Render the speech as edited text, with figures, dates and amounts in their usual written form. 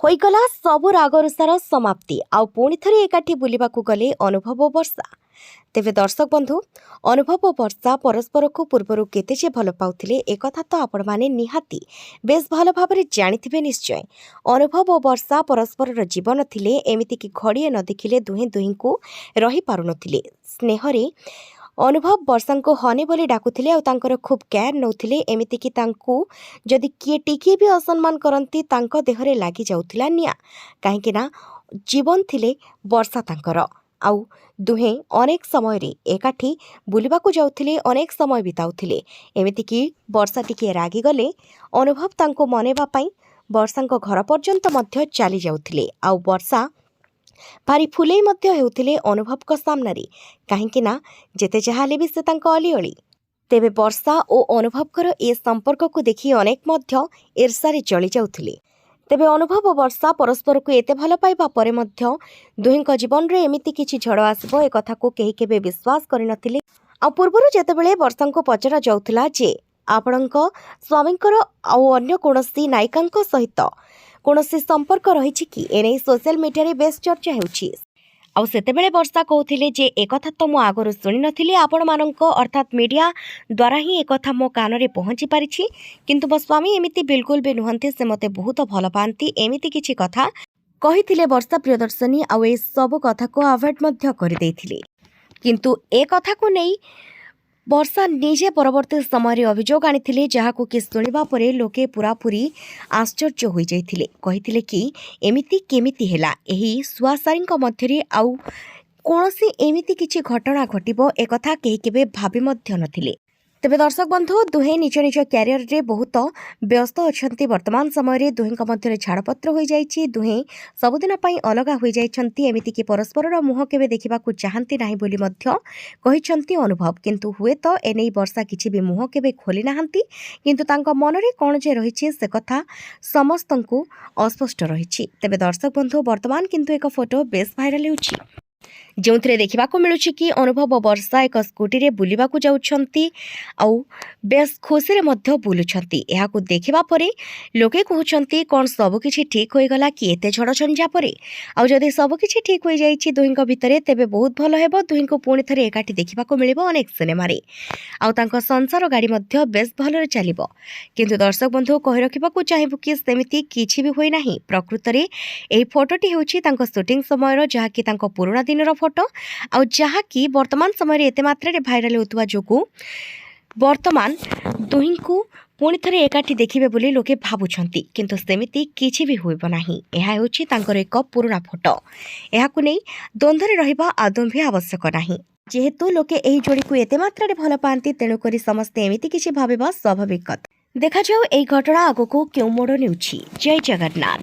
ହୋଇଗଲା ସବୁ ରାଗରୁଷାର ସମାପ୍ତି ଆଉ ପୁଣି ଥରେ ଏକାଠି ବୁଲିବାକୁ ଗଲେ ଅନୁଭବ ଓ ବର୍ଷା। ତେବେ ଦର୍ଶକ ବନ୍ଧୁ, ଅନୁଭବ ଓ ବର୍ଷା ପରସ୍ପରକୁ ପୂର୍ବରୁ କେତେ ଯେ ଭଲ ପାଉଥିଲେ ଏକଥା ତ ଆପଣମାନେ ନିହାତି ବେଶ୍ ଭଲ ଭାବରେ ଜାଣିଥିବେ ନିଶ୍ଚୟ। ଅନୁଭବ ଓ ବର୍ଷା ପରସ୍ପରର ଜୀବନ ଥିଲେ, ଏମିତିକି ଘଡ଼ିଏ ନ ଦେଖିଲେ ଦୁହେଁ ଦୁହିଁଙ୍କୁ ରହିପାରୁନଥିଲେ। ସ୍ନେହରେ ଅନୁଭବ ବର୍ଷାଙ୍କୁ ହନି ବୋଲି ଡାକୁଥିଲେ ଆଉ ତାଙ୍କର ଖୁବ୍ କେୟାର ନେଉଥିଲେ। ଏମିତିକି ତାଙ୍କୁ ଯଦି କିଏ ଟିକିଏ ବି ଅସମ୍ମାନ କରନ୍ତି ତାଙ୍କ ଦେହରେ ଲାଗି ଯାଉଥିଲା ନିଆଁ। କାହିଁକି ନା ଜୀବନ ଥିଲେ ବର୍ଷା ତାଙ୍କର। ଆଉ ଦୁହେଁ ଅନେକ ସମୟରେ ଏକାଠି ବୁଲିବାକୁ ଯାଉଥିଲେ, ଅନେକ ସମୟ ବିତାଉଥିଲେ। ଏମିତିକି ବର୍ଷା ଟିକିଏ ରାଗିଗଲେ ଅନୁଭବ ତାଙ୍କୁ ମନେଇବା ପାଇଁ ବର୍ଷାଙ୍କ ଘର ପର୍ଯ୍ୟନ୍ତ ମଧ୍ୟ ଚାଲି ଯାଉଥିଲେ। ଆଉ ବର୍ଷା ଭାରି ଫୁଲେଇ ମଧ୍ୟ ହେଉଥିଲେ ଅନୁଭବଙ୍କ ସାମ୍ନାରେ, କାହିଁକି ନା ଯେତେ ଯାହା ହେଲେ ବି ସେ ତାଙ୍କ ଅଲିଅଳି। ତେବେ ବର୍ଷା ଓ ଅନୁଭବଙ୍କର ଏ ସମ୍ପର୍କକୁ ଦେଖି ଅନେକ ମଧ୍ୟ ଈର୍ଷାରେ ଜଳି ଯାଉଥିଲେ। ତେବେ ଅନୁଭବ ଓ ବର୍ଷା ପରସ୍ପରକୁ ଏତେ ଭଲ ପାଇବା ପରେ ମଧ୍ୟ ଦୁହିଁଙ୍କ ଜୀବନରେ ଏମିତି କିଛି ଝଡ଼ ଆସିବ ଏ କଥାକୁ କେହି କେବେ ବିଶ୍ୱାସ କରିନଥିଲେ। ଆଉ ପୂର୍ବରୁ ଯେତେବେଳେ ବର୍ଷାଙ୍କୁ ପଚରା ଯାଉଥିଲା ଯେ ଆପଣଙ୍କ ସ୍ୱାମୀଙ୍କର ଆଉ ଅନ୍ୟ କୌଣସି ନାୟିକାଙ୍କ ସହିତ କୌଣସି ସମ୍ପର୍କ ରହିଛି କି, ଏନେଇ ସୋସିଆଲ ମିଡିଆରେ ବେଶ୍ ଚର୍ଚ୍ଚା ହେଉଛି। ଆଉ ସେତେବେଳେ ବର୍ଷା କହୁଥିଲେ ଯେ ଏକଥା ତ ମୁଁ ଆଗରୁ ଶୁଣିନଥିଲି, ଆପଣମାନଙ୍କ ଅର୍ଥାତ୍ ମିଡ଼ିଆ ଦ୍ୱାରା ହିଁ ଏକଥା ମୋ କାନରେ ପହଞ୍ଚି ପାରିଛି। କିନ୍ତୁ ମୋ ସ୍ୱାମୀ ଏମିତି ବିଲକୁଲ ବି ନୁହନ୍ତି, ସେ ମୋତେ ବହୁତ ଭଲ ପାଆନ୍ତି, ଏମିତି କିଛି କଥା କହିଥିଲେ ବର୍ଷା ପ୍ରିୟଦର୍ଶିନୀ। ଆଉ ଏ ସବୁ କଥାକୁ ଆଭଏଡ୍ ମଧ୍ୟ କରିଦେଇଥିଲେ। କିନ୍ତୁ ଏ କଥାକୁ ନେଇ ବର୍ଷା ନିଜେ ପରବର୍ତ୍ତୀ ସମୟରେ ଅଭିଯୋଗ ଆଣିଥିଲେ, ଯାହାକୁ କି ଶୁଣିବା ପରେ ଲୋକେ ପୁରାପୁରି ଆଶ୍ଚର୍ଯ୍ୟ ହୋଇଯାଇଥିଲେ। କହିଥିଲେ କି ଏମିତି କେମିତି ହେଲା, ଏହି ସୁଆସାରୀଙ୍କ ମଧ୍ୟରେ ଆଉ କୌଣସି ଏମିତି କିଛି ଘଟଣା ଘଟିବ ଏକଥା କେହି କେବେ ଭାବି ମଧ୍ୟ ନଥିଲେ। ତେବେ ଦର୍ଶକ ବନ୍ଧୁ, ଦୁହେଁ ନିଜ ନିଜ କ୍ୟାରିୟରରେ ବହୁତ ବ୍ୟସ୍ତ ଅଛନ୍ତି। ବର୍ତ୍ତମାନ ସମୟରେ ଦୁହିଁଙ୍କ ମଧ୍ୟରେ ଛାଡ଼ପତ୍ର ହୋଇଯାଇଛି, ଦୁହେଁ ସବୁଦିନ ପାଇଁ ଅଲଗା ହୋଇଯାଇଛନ୍ତି। ଏମିତିକି ପରସ୍ପରର ମୁହଁ କେବେ ଦେଖିବାକୁ ଚାହାନ୍ତି ନାହିଁ ବୋଲି ମଧ୍ୟ କହିଛନ୍ତି ଅନୁଭବ। କିନ୍ତୁ ହୁଏତ ଏନେଇ ବର୍ଷା କିଛି ବି ମୁହଁ କେବେ ଖୋଲି ନାହାନ୍ତି। କିନ୍ତୁ ତାଙ୍କ ମନରେ କ'ଣ ଯେ ରହିଛି ସେ କଥା ସମସ୍ତଙ୍କୁ ଅସ୍ପଷ୍ଟ ରହିଛି। ତେବେ ଦର୍ଶକ ବନ୍ଧୁ, ବର୍ତ୍ତମାନ କିନ୍ତୁ ଏକ ଫଟୋ ବେଶ୍ ଭାଇରାଲ ହେଉଛି, ଯେଉଁଥିରେ ଦେଖିବାକୁ ମିଳୁଛି କି ଅନୁଭବ ଓ ବର୍ଷା ଏକ ସ୍କୁଟିରେ ବୁଲିବାକୁ ଯାଉଛନ୍ତି ଆଉ ବେଶ୍ ଖୁସିରେ ମଧ୍ୟ ବୁଲୁଛନ୍ତି। ଏହାକୁ ଦେଖିବା ପରେ ଲୋକେ କହୁଛନ୍ତି କ'ଣ ସବୁକିଛି ଠିକ୍ ହୋଇଗଲା କି ଏତେ ଝଡ଼ଝଞ୍ଝା ପରେ? ଆଉ ଯଦି ସବୁକିଛି ଠିକ୍ ହୋଇଯାଇଛି ଦୁହିଁଙ୍କ ଭିତରେ, ତେବେ ବହୁତ ଭଲ ହେବ। ଦୁହିଁଙ୍କୁ ପୁଣି ଥରେ ଏକାଠି ଦେଖିବାକୁ ମିଳିବ ଅନେକ ସିନେମାରେ, ଆଉ ତାଙ୍କ ସଂସାର ଗାଡ଼ି ମଧ୍ୟ ବେଶ୍ ଭଲରେ ଚାଲିବ। କିନ୍ତୁ ଦର୍ଶକ ବନ୍ଧୁ, କହି ରଖିବାକୁ ଚାହିଁବୁ କି ସେମିତି କିଛି ବି ହୋଇନାହିଁ। ପ୍ରକୃତରେ ଏହି ଫଟୋଟି ହେଉଛି ତାଙ୍କ ସୁଟିଂ ସମୟର, ଯାହାକି ତାଙ୍କ ପୁରୁଣା ଦିନର ଫଟୋ, ଆଉ ଯାହାକି ବର୍ତ୍ତମାନ ସମୟରେ ଏତେ ମାତ୍ରାରେ ଭାଇରାଲ ହେଉଥିବା ଯୋଗୁଁ ବର୍ତ୍ତମାନ ଦୁହିଁଙ୍କୁ ପୁଣି ଥରେ ଏକାଠି ଦେଖିବେ ବୋଲି ଲୋକେ ଭାବୁଛନ୍ତି। କିନ୍ତୁ ସେମିତି କିଛି ବି ହୋଇବ ନାହିଁ। ଏହା ହେଉଛି ତାଙ୍କର ଏକ ପୁରୁଣା ଫଟୋ। ଏହାକୁ ନେଇ ଦ୍ୱନ୍ଦ୍ୱରେ ରହିବା ଆଦୌ ବି ଆବଶ୍ୟକ ନାହିଁ। ଯେହେତୁ ଲୋକେ ଏହି ଯୋଡ଼ିକୁ ଏତେ ମାତ୍ରାରେ ଭଲ ପାଆନ୍ତି, ତେଣୁକରି ସମସ୍ତେ ଏମିତି କିଛି ଭାବିବା ସ୍ୱାଭାବିକ କଥା। ଦେଖାଯାଉ ଏହି ଘଟଣା ଆଗକୁ କେଉଁ ମୋଡ଼ ନେଉଛି। ଜୟ ଜଗନ୍ନାଥ।